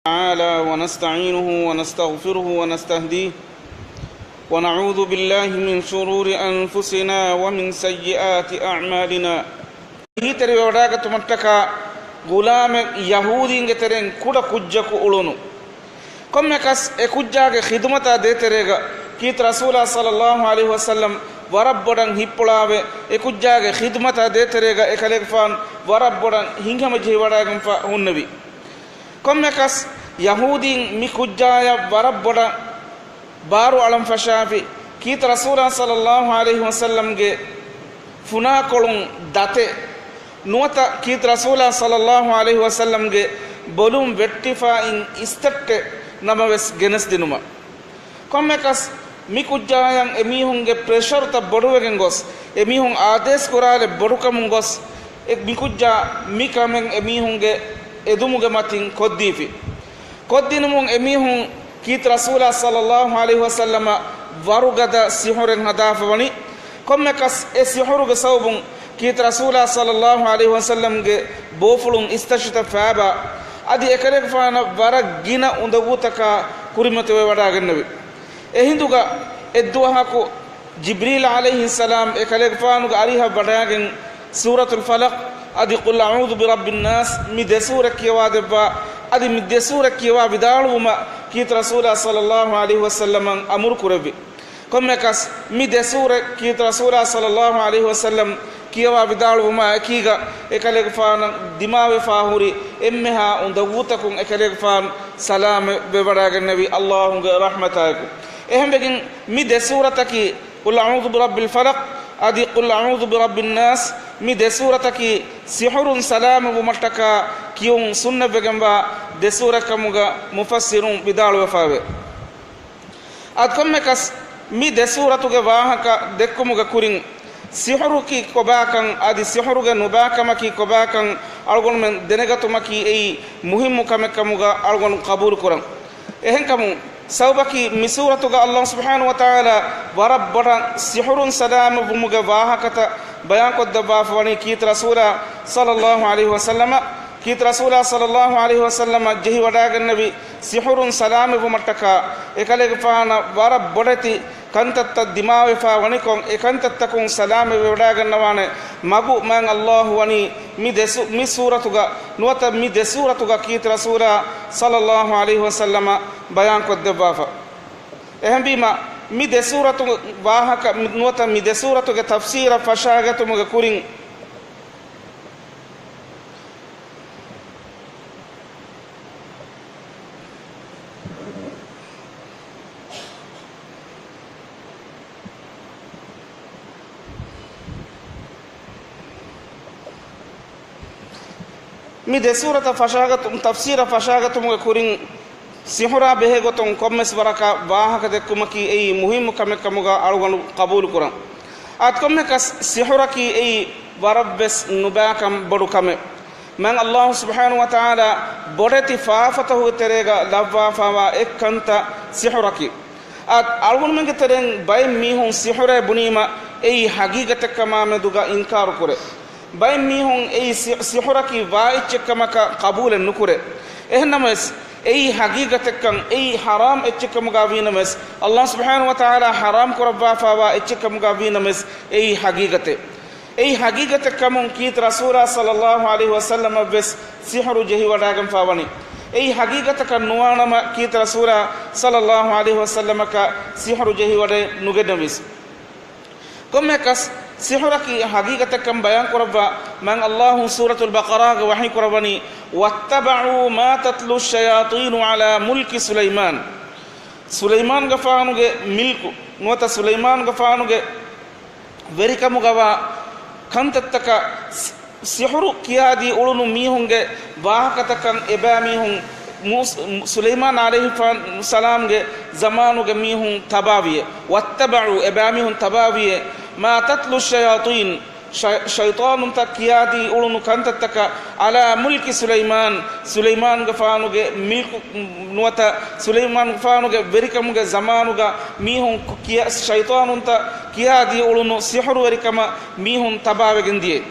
تعالى ونستعينه ونستغفره ونستهديه ونعوذ بالله من شرور أنفسنا ومن سيئات أعمالنا هيتري وراغة تمتكا غلام يهودين ترين كودا كجك أولونو كم يكس اكجاك خدمة ديتريغا كيت رسول صلى الله عليه وسلم وربودان هيبولاوه اكجاك خدمة ديتريغا اكاليغفان وربودان هنگم جيوراغم فهنبي كم يكس يهودين مكجايا وربودا بارو علم فشافي كيت رسول صلى الله عليه وسلم جي فنا كولون داتي نوتا كيت رسول صلى الله عليه وسلم جي بولوم وٹفا ان استت نموس گنس دينوما كم يكس مكجايا اميهون جي پريشر تا بڑوگن گوس اميهون آديس كورال بڑوكم گوس ایک مكجا ميكامن اميهون جي edumuge matin koddifi koddinumon emihun kit rasula sallallahu alaihi wasallam warugada sihuren hadafa wani komme kas e sihuruge sawbun kit rasula sallallahu alaihi wasallam ge bofulun istashita faaba adi ekarek faana warag gina undagutaka kurimate wada gannabi ehinduga edduha ko jibril alaihi salam ekarek faanuga ariha badagen suratul falaq adi qul a'udhu bi rabbin nas mide sura kiwa debba adi mide sura kiwa bidaluma kit rasul sallallahu alaihi wasallam amur kurabi komme kas mide sura kit rasul sallallahu alaihi wasallam kiwa bidaluma kiga ekaleg fan dimawe fahuri emmeha undagutakun ekaleg fan salam be baraga nabi allahum rahmatakum ehembegin mide sura taki qul a'udhu bi rabbil falaq adi qul a'udhu bi rabbin nas mi de surataki sihurun salam bumataka kiyun sunna begamba de surakamuga mufassirun bidalu wafawe ad komme kas mi de suratuga wahaka dekkumuga kurin sihuruki kobakan adi sihuruga nubakamaki kobakan algon men denegatumaki ei muhimmu kamekamuga algon qabul kuran ehen kamu sawbaki misuratuga allah subhanahu wa ta'ala warabbara sihurun salam bumuga wahakata bayan ko dabba fani kit rasula sallallahu alaihi wasallam kit rasula sallallahu alaihi wasallam jehi wadaga nabi sihurun salam bumataka ekale fana warabbodati kantatta dimawe fa wani kon ekantatta kun salam wadaga nawane magu man allah wani mi suratuga nuwata mi de suratuga kit rasula sallallahu alaihi wasallam bayan ko dabba fa ehambima mi de suratu wahaka nuwata mi de suratu ge tafsira fashagatu muga kurin mi de surata fashagatu tafsira fashagatu muga kurin sihura behe goton kommes baraka wahaka de kumaki ei muhimmu kamekamuga algon qabul kuran at komme kas sihura ki ei warabbes nubakam bodu kame man allah subhanahu wa ta'ala bodati faafatahu terega lavwa fawa ekkanta sihura ki at algon menge teren bay mihun sihura bunima ei hagigate kama meduga inkar kure bay mihun ei sihura ki waiche kamaka qabul nukure ehnames ei haqiqatan ei haram etchikam gavinames allah subhanahu wa ta'ala haram korba fawa etchikam gavinames ei haqiqate kamun kit rasul sallallahu alaihi wasallam bes sihru jehi wadagam fawani ei haqiqatan nuwanama kit rasul sallallahu alaihi wasallam ka sihru jehi wade nugedamis komme kas sihuraki haqiqatan bayan korba man allah suratul baqarah wahi korabani wattaba'u ma tatlu ash-shayatin ala mulki sulaiman gafanuge milku nota sulaiman gafanuge verikamugawa kantattaka sihuru kiyadi ulunu mihunge wahakatakan ebamihun sulaiman alayhi salam ge zamanuge mihun tabawiye wattaba'u ebamihun tabawiye ma tatlu ash-shayatin shaytanun takiyadi ulunu kantattaka ala mulki sulaiman gafanuge milku nuwata sulaiman gafanuge verikamuge zamanuga mihun kiya shaytanun ta kiyadi ulunu sihru verikama mihun tabawegendiye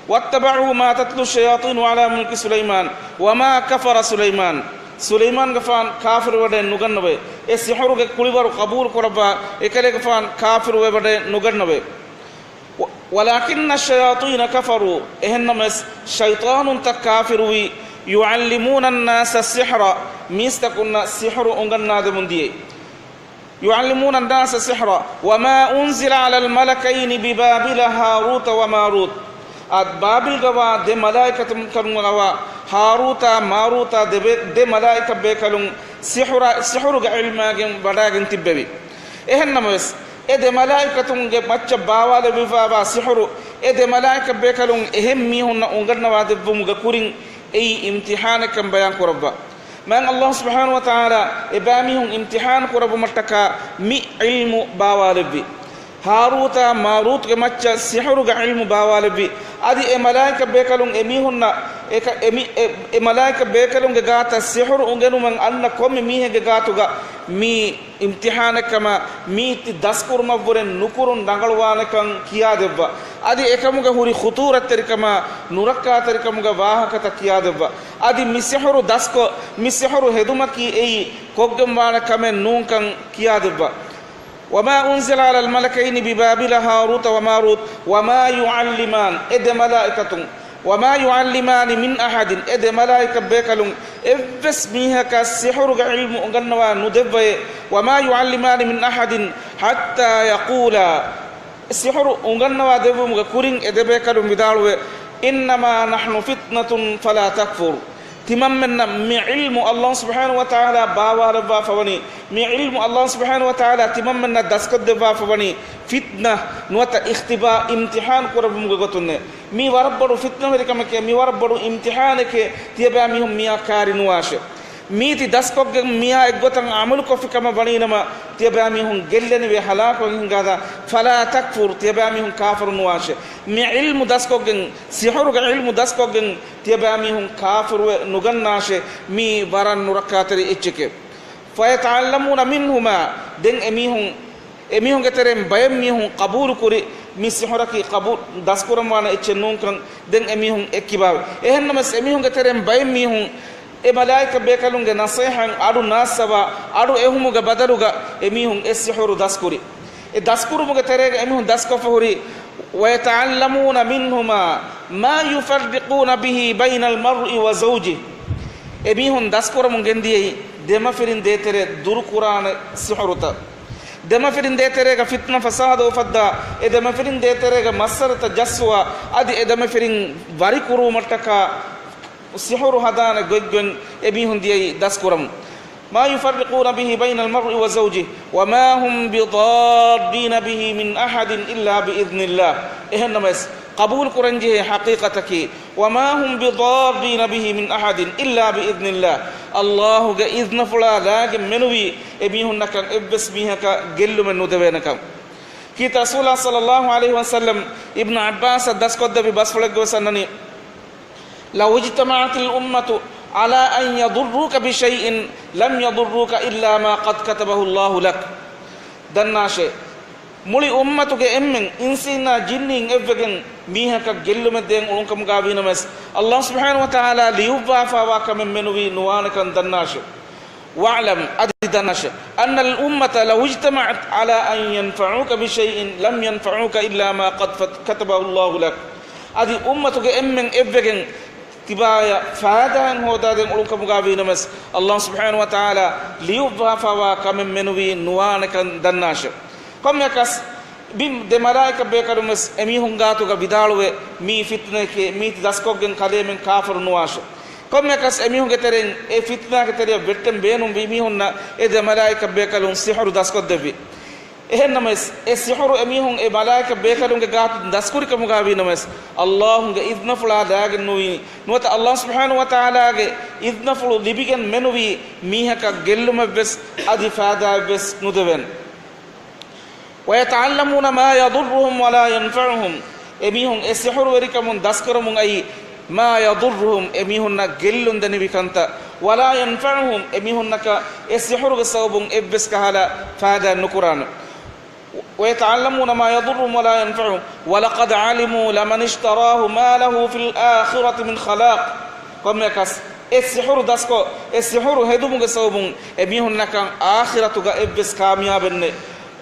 واتبعوا ما تتلو الشياطين على ملك سليمان وما كفر سليمان ಸುಲೈಮಾನ್ ಗಫಾನ್ ಕಾಫಿರು ವಡೆ ನುಗನ್ನವೆ ಎ ಸಿಹರುಗೆ ಕುಳಿವರು ಕಬೂಲ್ ಕೊರಬ ಎಕಲೆ ಗಫಾನ್ ಕಾಫಿರು ವಡೆ ನುಗನ್ನವೆ ولكن الشياطين كفروا إهنمس شيطان تكافروا يعلمون الناس السحر ميستكون السحر أنغنا دمنديه يعلمون الناس السحر وما أنزل على الملكين ببابل هاروت وماروت بابل غوا دي ملائكة كرم غوا هاروت ماروت دي ملائكة بكلم سحر علماء بداغن تببي إهنمس ede malaikatunge macca baawale bifaba sihru ede malaika bekalun ehemmi honna unganna wade bumuga kurin ei imtihana kam bayan korabba man Allah subhanahu wa ta'ala ebami hun imtihan korabba mattaka mi ilmu baawale bi haruta marut ge macca sihru ga ilmu baawale bi adi e malaika bekalun emi honna e malaika bekalun ge gata sihru ungenu man anna kom mi he ge gatuga mi imtihana kama mi ti daskurma buren nukurun dangalwanakan kiya debba adi ekamuga huri khuturat terikama nurakka terikamuga wahakata kiya debba adi misihuru dasko misihuru hedumaki ei koggambana kame nunkan kiya debba وما أنزل على الملكين ببابل هاروت وماروت وما يعلمان إد ملائكة وما يعلمان من أحد إد ملائكة بيكلون إفس ميها كالسحر علم أغنوا ندبه وما يعلمان من أحد حتى يقولا السحر أغنوا دبه مغكورين إد بيكلون بدالوه إنما نحن فتنة فلا تكفر تمامنا من علم الله سبحانه وتعالى باوار بافوني من علم الله سبحانه وتعالى تمامنا دسكت بافوني فتنة نوتا اختباء امتحان قرب مغتونه مي وربرو فتنة مريكمك مي وربرو امتحانك تيبا ميهم ميا كاري نواشه ميتي دسكوك ميا اغوتن عمل كوفي كما بنينما تيبا ميهم گلني وي هلاك هنگادا فلا تكفر تيبا ميهم كافر نواشه مي علم دسكوك سحر علم دسكوك تيبا ميهم كافر نغناشه مي ورن نركاتري اتچكه فيتعلمون منهما دين اميهم گترم بيم ميهم قبول كوري مي سحركي قبول دسكورم وانا اتچنون كان دين اميهم اكيباو اهنمس اميهم گترم بيم ميهم e malaika bekalunge nasihan adu nasaba adu ehumuga badaluga emihun esihuru daskuri e daskuru muga terega emihun daskofuri wa yata'allamuna minhuma ma yufarriquna bihi bayna al-mar'i wa zawjihi emihun daskuru mungendiyi dema firin detere dur qur'an sihuruta dema firin deterega fitna fasad wa fadda e dema firin deterega masarata jaswa adi e dema firin vari kuru mataka السحر هذان جن أبيهم دي دسكرم ما يفرقون به بين المرء وزوجه وما هم بضارين به من أحد إلا بإذن الله إهنمس قبول كرنجه حقيقتك وما هم بضارين به من أحد إلا بإذن الله الله إذن فلا لكن منوي أبيهم نكان إبس بيها كجل من ندبينك كي رسول الله صلى الله عليه وسلم ابن عباس دسكت ببس فلك وسنني لو اجتمعت الأمة على أن يضروك بشيء لم يضروك إلا ما قد كتبه الله لك دناشي مولي أمتك أمن إنسينا جنين إفقن ميها كجلو مدين أولنكم قابين مس الله سبحانه وتعالى ليوبا فاواك من منوي نوانك دناشي واعلم أدي دناشي أن الأمة لو اجتمعت على أن ينفعوك بشيء لم ينفعوك إلا ما قد كتبه الله لك أدي أمتك أمن إفقن تبايا فادان هودادن أولوكا مغابين مس الله سبحانه وتعالى ليوبا فوا كمن منوي نوانك دناش كم يكس بيم دي ملائكة بيكارو مس امي هنغاتو کا بدالوه مي فتنة کے مي دسكوگن قديمن كافر نواش كم يكس امي هنگ ترين اي فتنة كتريا بيتم بينم بيمي هننا اي دي ملائكة بيكارو سحر دسكو دبي ehnames e sihuru emihun e malaika bekalunge gaatu daskuri kamu gabi names allahunge idna fula dagen nuwi nuta allah subhanahu wa ta'ala ge idna fulu libigen menuwi mihaka gelluma bes adi fada bes nudeven wa yata'allamuna ma yadurruhum wa la yanfa'uhum emihun e sihuru werikamun daskaramun ai ma yadurruhum emihun na gellun dani bikanta wa la yanfa'uhum emihun naka e sihuru ge sabun ebbes kahala fada nukurana ويتعلمون ما يضرهم ولا ينفعهم ولقد علموا لمن اشتراه ما له في الآخرة من خلاق كم يكس e sihuru dasko e sihuru hedumuge sawbun e mihun nakan akhiratuga ebbes kamiyabenne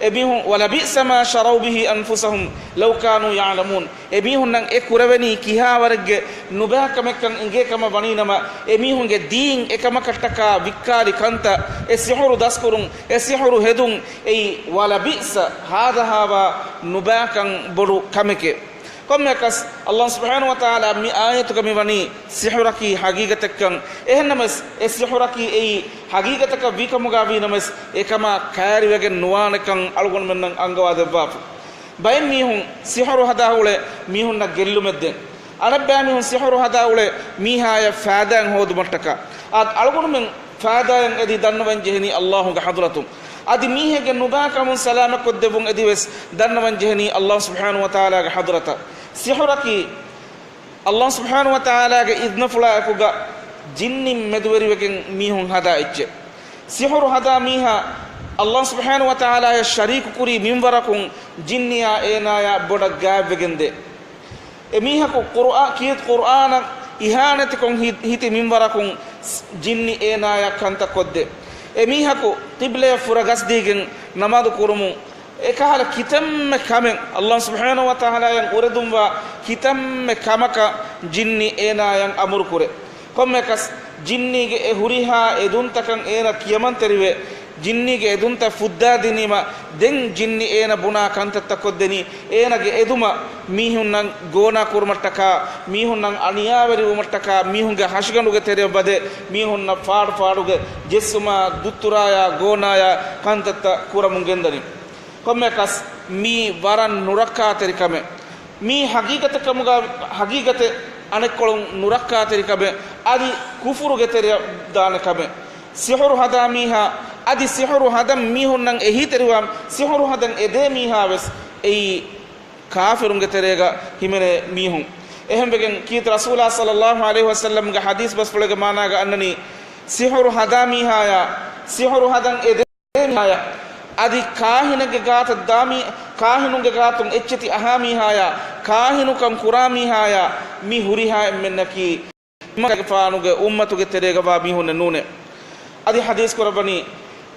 ebihun wala bi'sa ma sharaw bihi anfusahum law kanu ya'lamun ebihun nan e kurawani kihawarge nubakamekan inge kama baninama emihunge deen ekama kattaka vikkali kanta e sihuru daskurun e sihuru hedun ei wala bi'sa hada hawa nubakan bodu kameke komme kas Allah subhanahu wa ta'ala mi ayatu kami bani sihuraki haqiqatakan ehnamas e sihuraki ei haqiqataka vikamuga vi namas ekama kaari wege nuwanakan algon mennan angawade bafu bayen mihun sihuru hadawule mihun na gellumedde anabba mihun sihuru hadawule mihaya faadan hodu mattaka ad algon men faadan edi dannawan jehni Allahu ga hadratum adi mihege nubakamun salama koddebun ediwes dannawan jehni Allah subhanahu wa ta'ala ga hadrata sihuraki Allah subhanahu wa ta'ala ga idna fula akuga jinni medweri wegen mihun hada icce sihuru hada miha Allah subhanahu wa ta'ala ya sharik kuri minwarakun jinniya enaya boda gavegende e miha ko qur'an kiyat qur'ana ihanati kon hiti minwarakun jinni enaya kanta kodde e miha ko qibla furagas digen namadu kurumu e kahala kitamme kamen Allah subhanahu wa ta'ala yang uredumwa kitamme kamaka jinni enaya amur kure komme kas jinnige e huriha edunta kan ena kiyaman teriwe jinnige edunta fudda dinima den jinni ena buna kanta takoddeni ena ge eduma mihun nan gona kurmattaka mihun nan aniyawari umattaka mihun ge hashganuge tere bade mihun na faadu ge jessuma dutturaya gonaya kanta kuramungendani komme kas mi waran nurakka terikame mi haqiqata kamuga haqiqate anekolon nurakka terikame adi kufuru ge tere dane kame sihuru hada miha adi sihuru hadam mihun nan ehi teriwam sihuru hadan ede miha wes ei kafirun ge terega himene mihun ehem begen kit rasulullah sallallahu alaihi wasallam ge hadis bas fulega mana ga annani sihuru hada miha ya sihuru hadan ede miha ya adi kahinage gata dami kahinunge gatun echeti ahami haya kahinu kam kurami haya mi huriha mennaki mage faanuge ummatuge terega ba mi hunne nune adi hadis korabani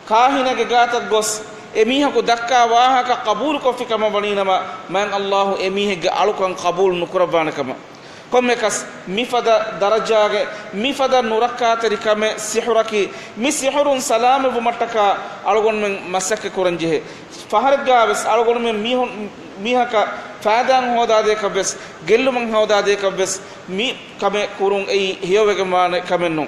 kahinage gata gos emiha ko dakka wahaka qabul ko fikama baninama man Allah emihe ge alukan qabul nukurabana kama komme kas mifada darajage mifada nurakka terikame sihuraki mi sihurun salame bu mattaka algon men masakke koranjehe faharga bes algon men mihaka fadan hodade kabes gellum hodade kabes mi kame kurun ei hiyowege mane kamenno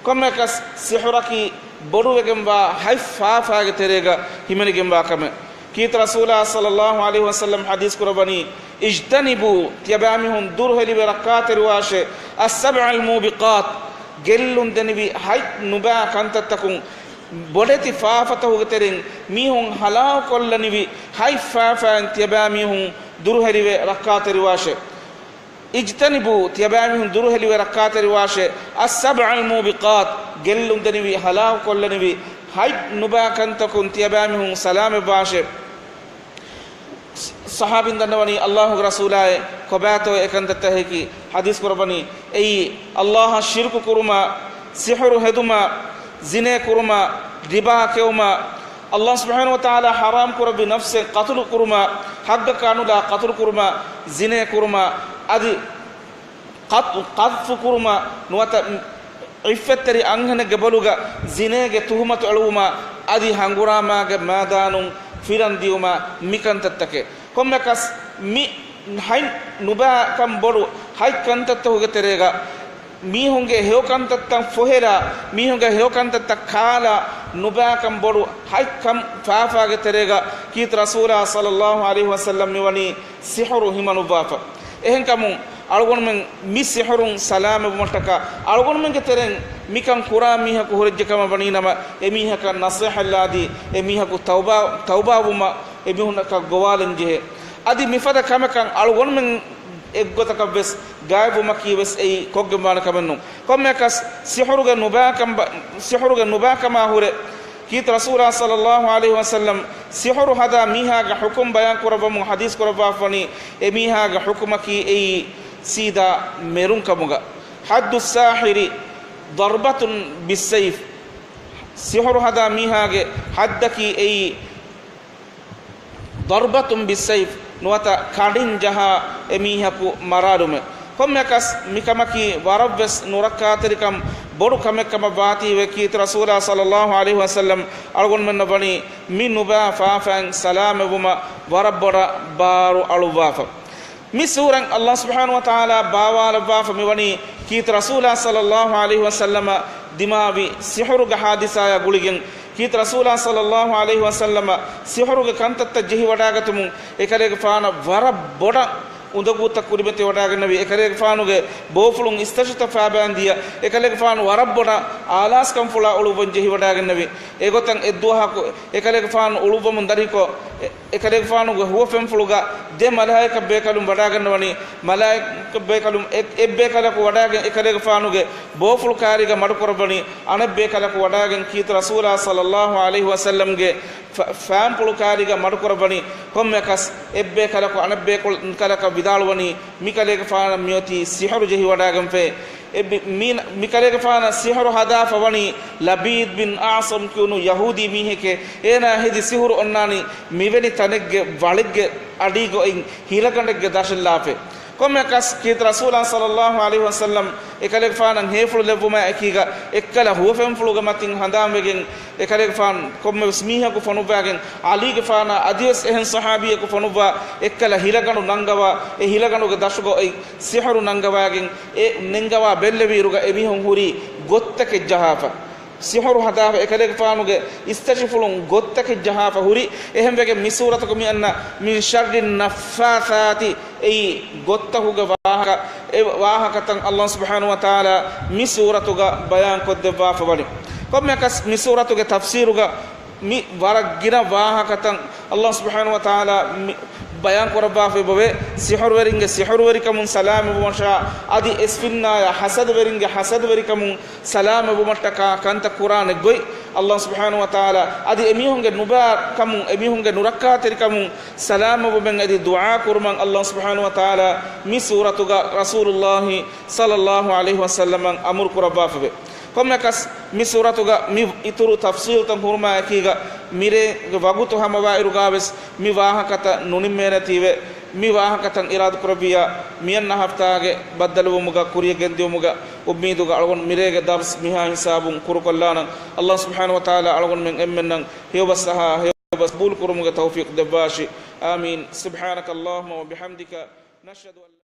komme kas sihuraki bodu wegemba haifa faage terega himene gemba kame kit rasulullah sallallahu alaihi wasallam hadis kurabani ijtanibu tiyabamihun durheli barakat ruwashe as-sab'a al-mubiqat gellun denibi hay nuba kantatakun bodeti faafatahu geterin mihun halaw kollanibi hay faafan tiyabamihun durheli barakat ruwashe ijtanibu tiyabamihun durheli barakat ruwashe as-sab'a al-mubiqat gellun denibi halaw kollanibi hay nuba kantakun tiyabamihun salame bashe sahabin danwani Allah rasulaye kobato ekandata heki hadis kurbani ei Allah shirku kuruma sihru heduma zine kuruma riba keuma Allah subhanahu wa ta'ala haram kurabi nafse qatl kuruma hadda kanula qatl kuruma zine kuruma adi qatf kuruma nuwata iffetri anghane gebaluga zinege tuhumatu aluma adi hangurama ge madanum firandiuma mikantattake komme kas mi hay nuba kam bodu hay kantatta hoge terega mi honge heokantattan fohera mi honge heokantatta kala nuba kam bodu hay kam faafage terega kit rasulullah sallallahu alaihi wasallam mi wani sihru himanu bafa ehen kamun algon men mi sihurun salama bumtaka algon men geteren mi kan qura mi ha ko horje kama baninama e mi ha kan nasiha ladi e mi ha ko tauba buma e mi hunaka gowalen je adi mi fada kama kan algon men eggota ka bes gaybu makki bes e kogge man kamenno comme kas sihuruga nubaka ma hure kit rasulullah sallallahu alaihi wasallam sihuru hada miha ga hukum bayan qurbamu hadis qurba fani e miha ga hukuma ki e sida merun kamuga haddu sahiri ضربة بالسيف سحر هذا ميهاجي حدكي أي ضربة بالسيف نواتا كارين جها أميها مرادومه كم يكاس مكمكي وربس نوركاتريكم بورو كمكم باتي وكيت رسول الله صلى الله عليه وسلم أرغون من بني من نبا فافن سلام بما وربورا بارو ألوافا مسورن الله سبحانه وتعالى باوال بافا مبني كيت رسول الله صلى الله عليه وسلم دماغي سحر حادثة يقولين كيت رسول الله صلى الله عليه وسلم سحر كانت تجهي وداغتم إكريك فانا وربورا ಉಂದಗೂತ ಕುರಿಬತೆ ಒಡಾಗನವಿ ಎಕಲೆಗ ಫಾನುಗೆ ಬೋಫುಳುಂ ಇಸ್ತಶತ ಫಾಬಾಂದಿಯ ಎಕಲೆಗ ಫಾನು ವರಬ್ಬೊಡ ಆಲಾಸ್ ಕಂಫುಳ ಉಳುಬಂಜಿ ಒಡಾಗನವಿ ಎಗೊತಂ ಎದ್ದು ಹಾಕು ಎಕಲೆಗ ಫಾನು ಉಳುಬಮುಂ ದರಿಕೋ ಎಕಲೆಗ ಫಾನುಗೆ ಹುವ ಫೆಂಫುಳುಗ ದೆ ಮಲಾಯಕ ಬೇಕಲುಂ ಒಡಾಗನವನಿ ಮಲಾಯಕ ಬೇಕಲುಂ ಎಬ್ಬೇಕಲಕು ಒಡಾಗ ಎಕಲೆಗ ಫಾನುಗೆ ಬೋಫುಳು ಕಾರಿಗ ಮಡುಕೊರಬನಿ ಅನಬ್ಬೇಕಲಕು ಒಡಾಗನ್ ಕೀತ ರಸೂಲ ಸಲ್ಲಲ್ಲಾಹು ಅಲೈಹಿ ವಸಲ್ಲಂಗೆ ಫ್ಯಾನ್ ಪುಳುಕಾರಿಗ ಮಡುಕೊರಬನಿ ಕೊಮ್ಮೆ ಕಸ್ ಎಬ್ಬೆ ಕಲಕು ಅನಬ್ಬೆ ಕಲಕ ವಿದಾಳುವನಿ ಮಿಕಲೆಗ ಫಾನ ಮಿಯೋತಿ ಸಿಹರು ಜಹಿ ವಡಾಗಂ ಫೆ ಮೀನ್ ಮಿಕಲೆಗ ಫಾನ ಸಿಹರು ಹದಾಫವನಿ ಲಬೀದ್ ಬಿನ್ ಆಸಮ್ ಕ್ಯೂನು ಯಹೂದಿ ಮೀಹೆಕೆ ಏನ ಹಿದಿ ಸಿಹುರು ಒನ್ನಾನಿ ಮಿವೆನಿ ತನೆಗ್ಗೆ ವಳಿಗ್ಗೆ ಅಡಿಗೊ ಹಿಲಕಂಡೆಗ್ಗೆ ದಶಲ್ಲಾಫೆ ಕೊಮ್ಮೆ ಕಸ್ ಕೀತ ರಸೂಲ ಸಲ್ಲಲ್ಲಾಹು ಅಲೈಹಿ ವಸಲ್ಲಂ ಎಕಲೆಗ ಫಾನ ಹೇಫುಳು ಲೆವ್ವುಮ ಎಕೀಗ ಎಕ್ಕಲ ಹುವಫೆಂಫುಳುಗ ಮತ್ತಿಂಗ್ ಹಂದಾಮೆಗೆನ್ ಎಕಲೆಗ ಫಾನ್ ಕೊಮ್ಮೆ ಸ್ಮೀಹಕು ಫನುಬಾಗೆನ್ ಅಲಿಗೆ ಫಾನ ಅದಿಯಸ್ ಎಹೆನ್ ಸಹಾಬಿಯಕು ಫನುಬ ಎಕ್ಕಲ ಹಿಲಗಣು ನಂಗವ ಎ ಹಿಲಗಣುಗ ದಶುಗೊ ಎ ಸಿಹರು ನಂಗವಾಗೆನ್ ಎ ನೆಂಗವ ಬೆಲ್ಲೆವೀರುಗ ಎಮಿಹೊಂ ಹುರಿ ಗೊತ್ತಕೆ ಜಹಾಫ ಸಿಹರು ಹದಾಫ ಎಕಲೆಗ ಫಾನುಗೆ ಇಸ್ತಶಿಫುಳುಂ ಗೊತ್ತಕೆ ಜಹಾಫ ಹುರಿ ಎಹೆಂಬೆಗೆ ಮಿಸೂರತಕು ಮಿ ಅನ್ನ ಮಿನ್ ಶರ್ರಿ ನಫಾಸಾತಿ ಈ ಗೊತ್ತಹುಗ ವಾಹಕ ಎ ವಾಹಕತಂ ಅಲ್ಲಾಹ್ ಸುಬ್ಹಾನಹು ವ ತಆಲಾ ಮಿಸೂರತುಗ ಬಯಾನ್ ಕೊದ್ದೆ ವಾಫ ಬಳಿ ಕೊಮ್ಮೆ ಕಸ್ ಮಿಸೂರತುಗೆ ತಫ್ಸೀರುಗ ಮಿ ವರಗಿನ ವಾಹಕತಂ ಅಲ್ಲಾಹ್ ಸುಬ್ಹಾನಹು ವ ತಆಲಾ ಬಯಾನ್ ಕೊರಬಾಫೆ ಬವೆ ಸಿಹರು ವರಿಂಗೆ ಸಿಹರು ವರಿಕಮುಂ ಸಲಾಮ್ ಬುಮಶ ಅದಿ ಎಸ್ಫಿನ್ನಾಯ ಹಸದ್ ವರಿಂಗೆ ಹಸದ್ ವರಿಕಮುಂ ಸಲಾಮ್ ಬುಮಟ್ಟಕ ಕಂತ ಕುರಾನ್ ಗೊಯ್ ಅಲ್ಲಾಹ್ ಸುಬ್ಹಾನಹು ವ ತಆಲಾ ಅದಿ ಎಮಿಹುಂಗೆ ನುಬಾ ಕಮುಂ ಎಮಿಹುಂಗೆ ನುರಕ್ಕಾ ತೆರಿಕಮುಂ ಸಲಾಮ್ ಬುಮೆಂ ಅದಿ ದುಆ ಕುರ್ಮಂ ಅಲ್ಲಾಹ್ ಸುಬ್ಹಾನಹು ವ ತಆಲಾ ಮಿ ಸೂರತುಗ ರಸೂಲುಲ್ಲಾಹಿ ಸಲ್ಲಲ್ಲಾಹು ಅಲೈಹಿ ವಸಲ್ಲಂ ಅಮರ್ ಕೊರಬಾಫೆ ಕೊಮ್ಮೆ ಕಸ್ ಮಿ ಸೂರತುಗ ಮಿ ಇತುರು ತಫ್ಸೀಲ್ ತಂ ಹುರ್ಮಾ ಕೀಗ ಮಿರೆ ವಗುತು ಹಮವಾ ಇರುಗಾವೆಸ್ ಮಿ ವಾಹಕತ ನುನಿಮ್ಮೇನತೀವೆ ಮಿ ವಾಹಕತಂ ಇರಾದ ಕುರಬಿಯ ಮಿಯನ್ನ ಹಫ್ತಾಗೆ ಬದ್ದಲುವ ಮುಗ ಕುರಿಯ ಗೆಂದಿವ ಮುಗ ಉಮ್ಮೀದುಗ ಅಳಗೊಂಡು ಮಿರೆಗೆ ದರ್ಸ್ ಮಿಹಾ ಹಿಸಾಬುಂ ಕುರುಕೊಲ್ಲಾನ ಅಲ್ಲಾಹ್ ಸುಬ್ಹಾನಹು ವ ತಆಲಾ ಅಳಗೊಂಡು ಮೆಂ ಎಮ್ಮೆನ್ನಂ ಹೇವಸಹ ಹೇವಸ್ ಬೂಲ್ ಕುರುಮುಗ ತೌಫೀಕ್ ದೆಬ್ಬಾಶಿ ಆಮೀನ್ ಸುಬ್ಹಾನಕ ಅಲ್ಲಾಹುಮ್ಮ ವ ಬಿಹಮ್ದಿಕ ನಶ್ಹದು